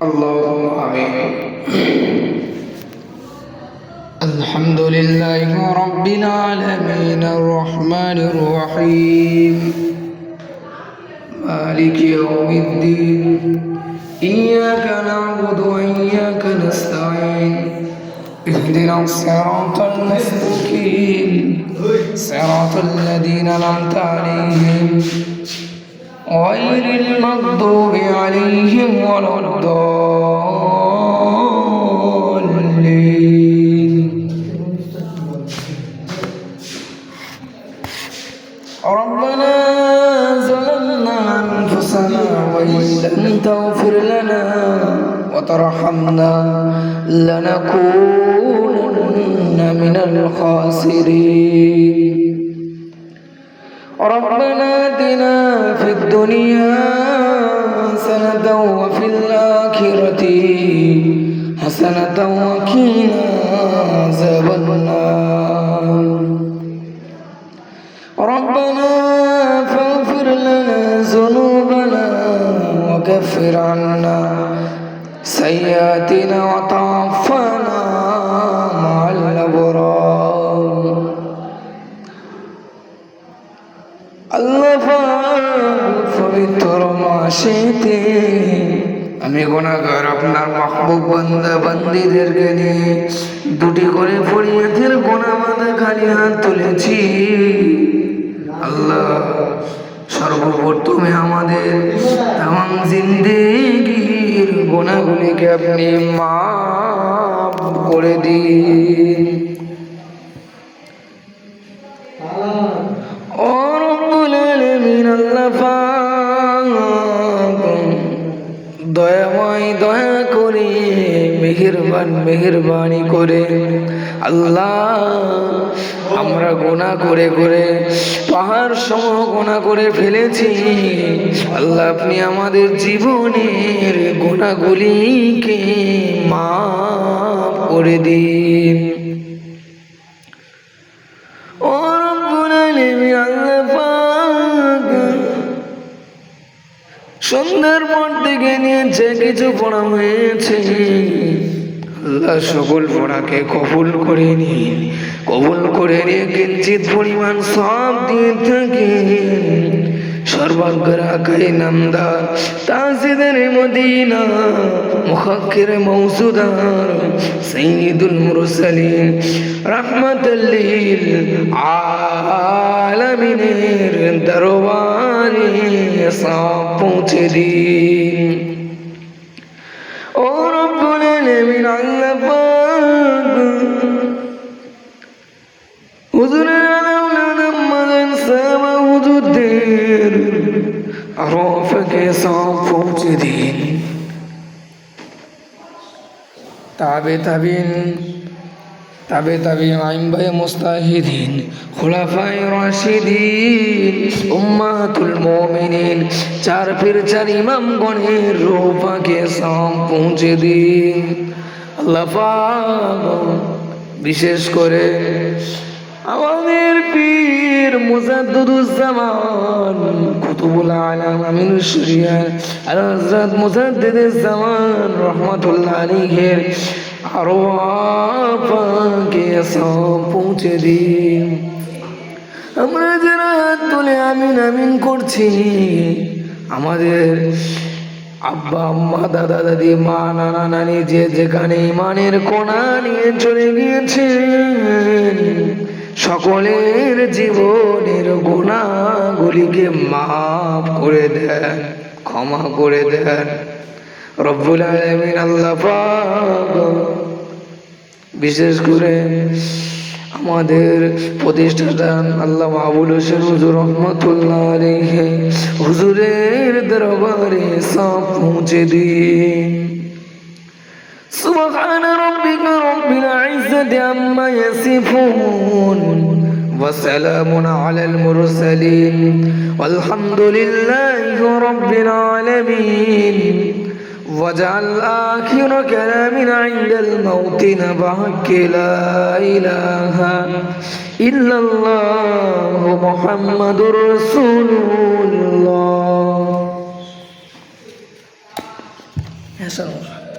اللهم آمين. الحمد لله رب العالمين الرحمن الرحيم مالك يوم الدين إياك نعبد وإياك نستعين اهدنا الصراط المستقيم صراط الذين أنعمت عليهم غير المغضوب عليهم ولا الضالين. ربنا ظلمنا أنفسنا وإن لم تغفر لنا وترحمنا لنكونن من الخاسرين. ربنا آتنا في الدنيا حسنة وفي الآخرة حسنة وقنا عذاب النار. ربنا فاغفر لنا ذنوبنا وكفر عنا سيئاتنا وتوفنا مع الأبرار. আল্লাহ পবিত্র মাসেতে আমি গুনাহগার আপনার মাহবুব বান্দা বান্দীদেরকে নিয়ে দুটি করে ফরিয়াদের গুনাহ বাঁধা খালি হাত তুলেছি। আল্লাহ সর্বপ্রথমে আমাদের তামাম জিন্দেগির গুনাহগুলিকে আপনি মাফ করে দিন। দয়াময় দয়া করে মেহেরবানি করে আল্লাহ আমরা গুনাহ করে করে পাহাড় সম গুনাহ করে ফেলেছি। আল্লাহ আপনি আমাদের জীবনের গুনাহগুলিকে মাফ করে দিন। ও রব্বুল আলামিন আল্লাহ সন্ধ্যার পর থেকে নিয়ে যে কিছু পড়া হয়েছে আল্লাহ সকল পড়াকে কবুল করে নিন, কবুল করে নিয়ে কিঞ্চিত পরিমাণ সব দিয়ে থাকেন। সর্বাগ্রাকারী নামদার তাজিদের মদিনা মুখাক্কির মৌসুদার সাইয়্যিদুল মুরসালিন রাহমাতাল লিল আলামিনের দরবারে সব পৌঁছে দিন। ও রব্বুল আলামিন আল্লাহ পাক হুজুরের আওলাদ আমাদের সামা হুজুরদের আরফকে সব পৌঁছে দিন। তাবে আইম্বায়ে মুস্তাহিদিন খুলাফায়ে রাশিদিন উম্মাতুল মুমিনিন চার পীর চার ইমামগণের রূহকে সব পৌঁছে দিন। আল্লাহ পাক বিশেষ করে আমাদের পীর মুজাদ্দিদুজ্জামান কুতুবুল আলাম আমিনুশ শরিয়া আল হযরত মুজাদ্দিদুজ জামান রাহমাতুল্লাহ আলাইহির আরওয়াহকে সব পৌঁছে দিন। আমরা যারা হাত তুলে আমিন আমিন করছি আমাদের আব্বা আম্মা দাদা দাদি মা নানা নানি যে যেখানে ইমানের কোনা নিয়ে চলে গিয়েছেন সকলের জীবনের গুনাহগুলিকে মাফ করে দেন, ক্ষমা করে দেন। রব্বুল আলামিন আল্লাহ পাক বিশেষ করে আমাদের প্রতিষ্ঠাতা আল্লাহ মাহবুব হোসেন হুজুর রহমাতুল্লাহ আলাইহি হুজুরের দরবারে সব পৌঁছে দিন। সুবহান রাব্বিকা রাব্বিল ইজ্জাতি আম্মা ইয়াসিফুন ওয়া সালামুন আলাল মুরসালিন ওয়ালহামদুলিল্লাহি রাব্বিল আলামিন। واجعل آخر كلامنا عند الموت نبعك لا إله إلا الله محمد رسول الله. হ্যাঁ স্যার